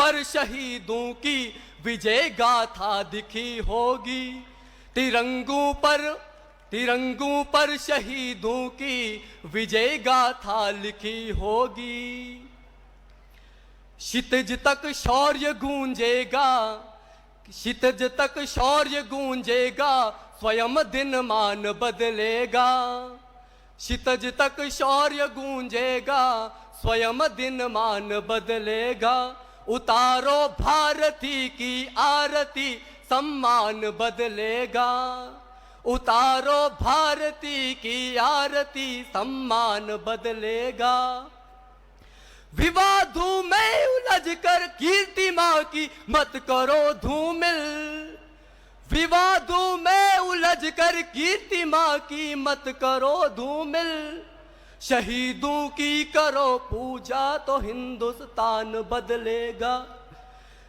पर शहीदों की विजय गाथा दिखी होगी। तिरंगों पर शहीदों की विजय गाथा लिखी होगी। क्षितिज तक शौर्य गूंजेगा, क्षितिज तक शौर्य गूंजेगा, स्वयं दिनमान बदलेगा। क्षितिज तक शौर्य गूंजेगा, स्वयं दिनमान बदलेगा। उतारो भारती की आरती, सम्मान बदलेगा। उतारो भारती की आरती, सम्मान बदलेगा। विवादों में उलझ कर कीर्ति मां की मत करो धूमिल। विवादों में उलझ कर कीर्ति मां की मत करो धूमिल। शहीदों की करो पूजा तो हिंदुस्तान बदलेगा।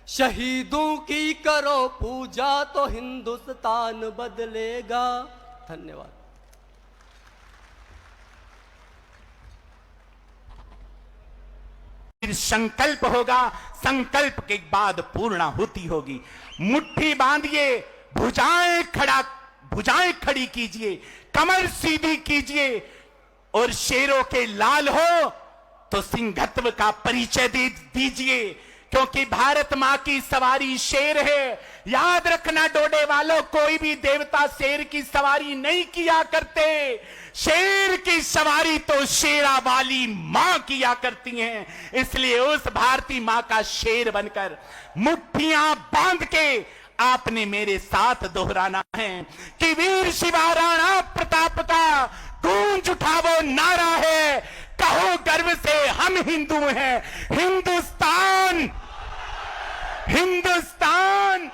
शहीदों की करो पूजा तो हिंदुस्तान बदलेगा। धन्यवाद। संकल्प होगा, संकल्प के बाद पूर्णाहुति होगी। मुट्ठी बांधिए, भुजाएं खड़ी कीजिए, कमर सीधी कीजिए और शेरों के लाल हो तो सिंहत्व का परिचय दीजिए, क्योंकि भारत मां की सवारी शेर है। याद रखना डोडे वालों, कोई भी देवता शेर की सवारी नहीं किया करते। शेर की सवारी तो शेरा वाली मां किया करती हैं। इसलिए उस भारती मां का शेर बनकर मुट्ठियां बांध के आपने मेरे साथ दोहराना है कि वीर शिवा राणा प्रताप का गूंज उठा वो नारा है, कहो गर्व से हम हिंदू हैं। हिंदुस्तान, हिंदुस्तान।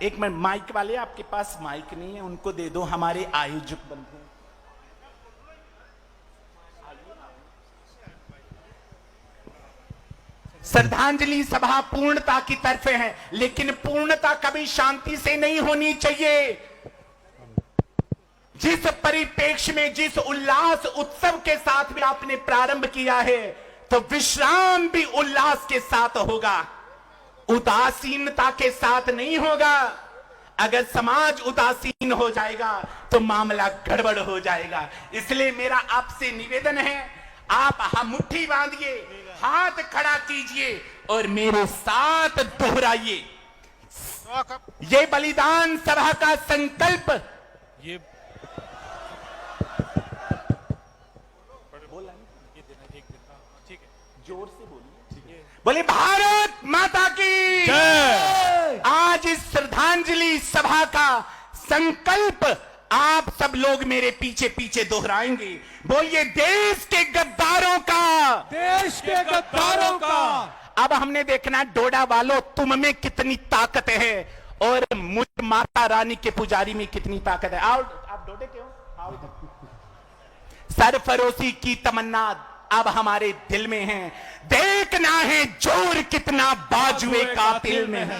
एक मिनट, माइक वाले, आपके पास माइक नहीं है, उनको दे दो, हमारे आयोजक बंधु। श्रद्धांजलि सभा पूर्णता की तरफ है, लेकिन पूर्णता कभी शांति से नहीं होनी चाहिए। जिस परिप्रेक्ष्य में, जिस उल्लास उत्सव के साथ भी आपने प्रारंभ किया है, तो विश्राम भी उल्लास के साथ होगा, उदासीनता के साथ नहीं होगा। अगर समाज उदासीन हो जाएगा तो मामला गड़बड़ हो जाएगा। इसलिए मेरा आपसे निवेदन है, आप मुट्ठी बांधिए, हाथ खड़ा कीजिए और मेरे साथ दोहराइए। ये बलिदान सभा का संकल्प, ये जोर से बोलिए, बोले भारत माता की जय। आज इस श्रद्धांजलि सभा का संकल्प आप सब लोग मेरे पीछे पीछे दोहराएंगे। बोलिए, देश के गद्दारों का, देश के गद्दारों का। अब हमने देखना डोडा वालों, तुम में कितनी ताकत है और मुझ माता रानी के पुजारी में कितनी ताकत है। आओ, आप डोडे के हो, आओ इधर। सरफरोशी की तमन्ना अब हमारे दिल में है, देखना है जोर कितना बाजुए कातिल में है।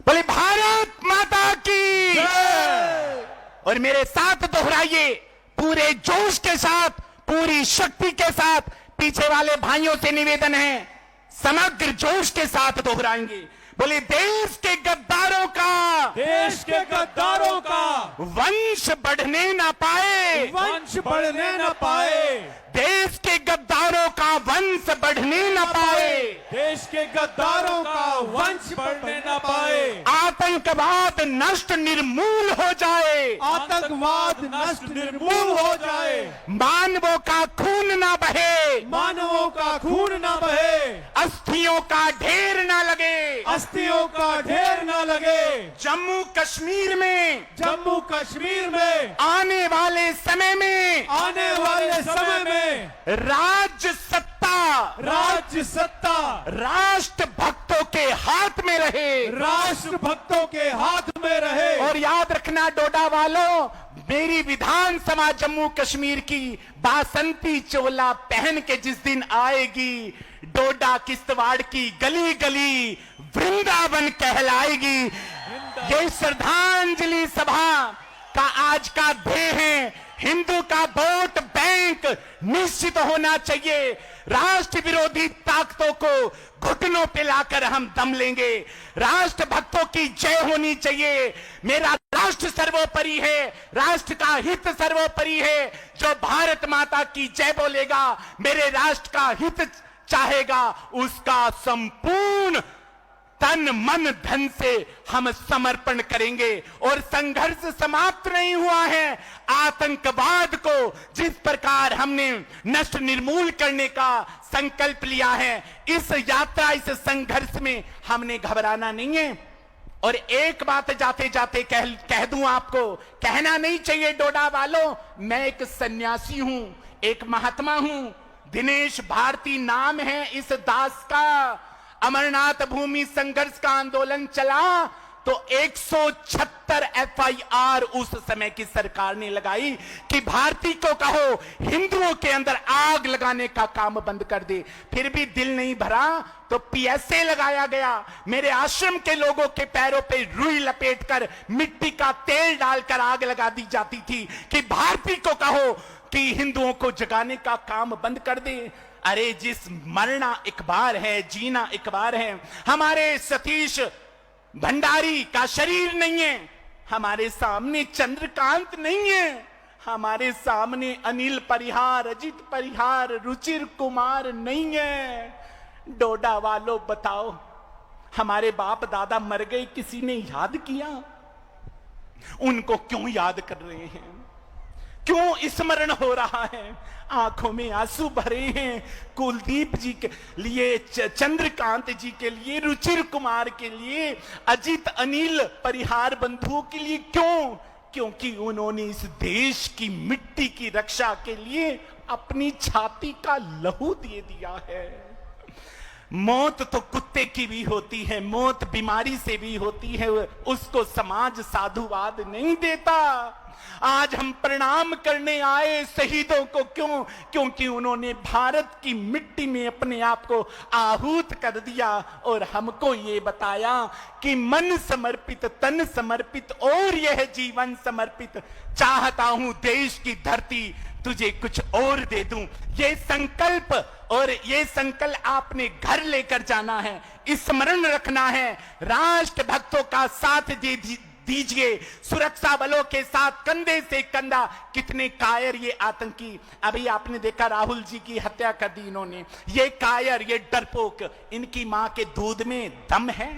बोले भारत माता की जय। और मेरे साथ दोहराइए पूरे जोश के साथ, पूरी शक्ति के साथ। पीछे वाले भाइयों से निवेदन है, समग्र जोश के साथ दोहराएंगे। बोले, देश के गद्दारों का, देश के गद्दारों का वंश बढ़ने ना पाए, वंश बढ़ने न पाए। देश के गद्दारों का वंश बढ़ने न पाए, देश के गद्दारों का वंश बढ़ने न पाए। आतंकवाद नष्ट निर्मूल हो जाए, आतंकवाद नष्ट निर्मूल हो जाए। मानवों का खून ना बहे, मानवों का खून न बहे, अस्थियों का ढेर ना लगे, अस्थियों का ढेर न लगे। जम्मू कश्मीर में, जम्मू कश्मीर में आने वाले समय में, आने वाले समय में राज्य सत्ता, राज्य सत्ता राष्ट्र भक्तों के हाथ में रहे, राष्ट्र भक्तों के हाथ में रहे। और याद रखना डोडा वालों, मेरी विधानसभा जम्मू कश्मीर की बासंती चोला पहन के जिस दिन आएगी, डोडा किश्तवाड़ की गली गली वृंदावन कहलाएगी। ये श्रद्धांजलि सभा का आज का ध्येय है, हिंदू का वोट बैंक निश्चित होना चाहिए। राष्ट्र विरोधी ताकतों को घुटनों पे लाकर हम दम लेंगे। राष्ट्र भक्तों की जय होनी चाहिए। मेरा राष्ट्र सर्वोपरि है, राष्ट्र का हित सर्वोपरि है। जो भारत माता की जय बोलेगा, मेरे राष्ट्र का हित चाहेगा, उसका संपूर्ण तन मन धन से हम समर्पण करेंगे। और संघर्ष समाप्त नहीं हुआ है। आतंकवाद को जिस प्रकार हमने नष्ट निर्मूल करने का संकल्प लिया है, इस यात्रा, इस संघर्ष में हमने घबराना नहीं है। और एक बात जाते जाते कह दूं आपको, कहना नहीं चाहिए डोडा वालों, मैं एक सन्यासी हूं, एक महात्मा हूं। दिनेश भारती नाम है इस दास का। अमरनाथ भूमि संघर्ष का आंदोलन चला तो 176 FIR उस समय की सरकार ने लगाई कि भारती को कहो हिंदुओं के अंदर आग लगाने का काम बंद कर दे। फिर भी दिल नहीं भरा तो PSA लगाया गया। मेरे आश्रम के लोगों के पैरों पे रुई लपेटकर मिट्टी का तेल डालकर आग लगा दी जाती थी कि भारती को कहो कि हिंदुओं को जगाने का काम बंद कर दे। अरे जिस मरना एक बार है, जीना एक बार है। हमारे सतीश भंडारी का शरीर नहीं है, हमारे सामने चंद्रकांत नहीं है, हमारे सामने अनिल परिहार, अजित परिहार, रुचिर कुमार नहीं है। डोडा वालों बताओ, हमारे बाप दादा मर गए, किसी ने याद किया? उनको क्यों याद कर रहे हैं? क्यों स्मरण हो रहा है? आंखों में आंसू भरे हैं कुलदीप जी के लिए, चंद्रकांत जी के लिए, रुचिर कुमार के लिए, अजित अनिल परिहार बंधुओं के लिए। क्यों? क्योंकि उन्होंने इस देश की मिट्टी की रक्षा के लिए अपनी छाती का लहू दे दिया है। मौत तो कुत्ते की भी होती है, मौत बीमारी से भी होती है, उसको समाज साधुवाद नहीं देता। आज हम प्रणाम करने आए शहीदों को, क्यों? क्योंकि उन्होंने भारत की मिट्टी में अपने आप को आहूत कर दिया और हमको ये बताया कि मन समर्पित, तन समर्पित और यह जीवन समर्पित। चाहता हूं देश की धरती तुझे कुछ और दे दूं। ये संकल्प, और ये संकल्प आपने घर लेकर जाना है, स्मरण रखना है। राष्ट्र भक्तों का साथ दीजिए, सुरक्षा बलों के साथ कंधे से कंधा। कितने कायर ये आतंकी, अभी आपने देखा राहुल जी की हत्या कर दी इन्होंने। ये कायर, ये डरपोक, इनकी मां के दूध में दम है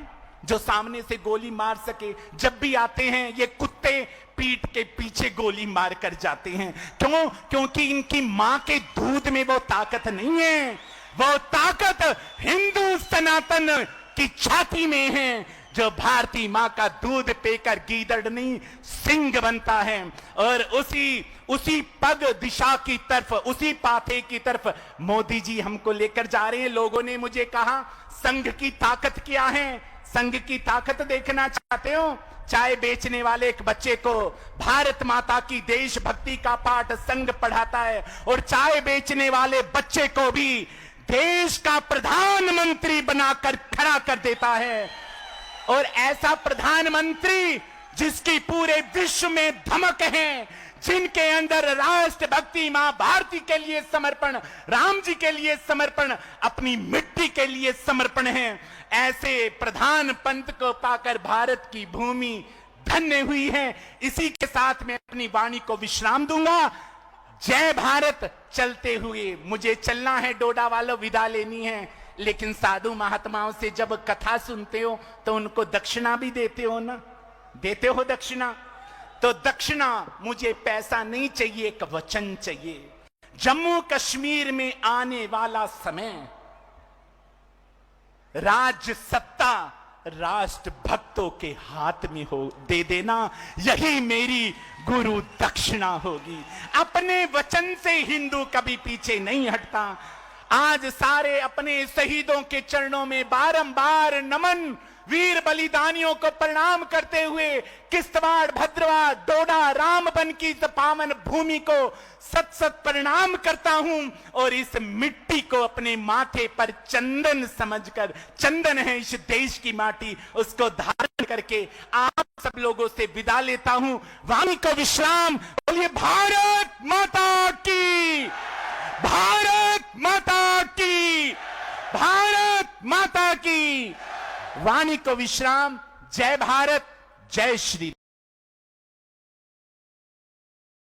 जो सामने से गोली मार सके। जब भी आते हैं ये कुत्ते पीठ के पीछे गोली मार कर जाते हैं। क्यों? क्योंकि इनकी मां के दूध में वो ताकत नहीं है। वो ताकत हिंदू सनातन की छाती में है, जो भारतीय मां का दूध पीकर गीदड़ नहीं सिंह बनता है। और उसी पग दिशा की तरफ, उसी पाथे की तरफ मोदी जी हमको लेकर जा रहे हैं। लोगों ने मुझे कहा संघ की ताकत क्या है? संघ की ताकत देखना चाहते हो? चाय बेचने वाले एक बच्चे को भारत माता की देशभक्ति का पाठ संघ पढ़ाता है, और चाय बेचने वाले बच्चे को भी देश का प्रधानमंत्री बनाकर खड़ा कर देता है। और ऐसा प्रधानमंत्री जिसकी पूरे विश्व में धमक है, जिनके अंदर राष्ट्रभक्ति, मां भारती के लिए समर्पण, राम जी के लिए समर्पण, अपनी मिट्टी के लिए समर्पण है। ऐसे प्रधान पंत को पाकर भारत की भूमि धन्य हुई है। इसी के साथ मैं अपनी वाणी को विश्राम दूंगा। जय भारत। चलते हुए मुझे चलना है, डोडा वालों विदा लेनी है, लेकिन साधु महात्माओं से जब कथा सुनते हो तो उनको दक्षिणा भी देते हो ना? देते हो दक्षिणा? तो दक्षिणा, मुझे पैसा नहीं चाहिए, एक वचन चाहिए। जम्मू कश्मीर में आने वाला समय राज्य सत्ता राष्ट्र भक्तों के हाथ में हो, दे देना, यही मेरी गुरु दक्षिणा होगी। अपने वचन से हिंदू कभी पीछे नहीं हटता। आज सारे अपने शहीदों के चरणों में बारंबार नमन, वीर बलिदानियों को प्रणाम करते हुए किश्तवाड़, भद्रवाह, डोडा, रामबन की इस पावन भूमि को सत सत प्रणाम करता हूं। और इस मिट्टी को अपने माथे पर चंदन समझकर, चंदन है इस देश की माटी, उसको धारण करके आप सब लोगों से विदा लेता हूं। वाणी को विश्राम। बोलिए भारत माता की, भारत माता की, भारत माता की। वाणी को विश्राम। जय भारत, जय श्री।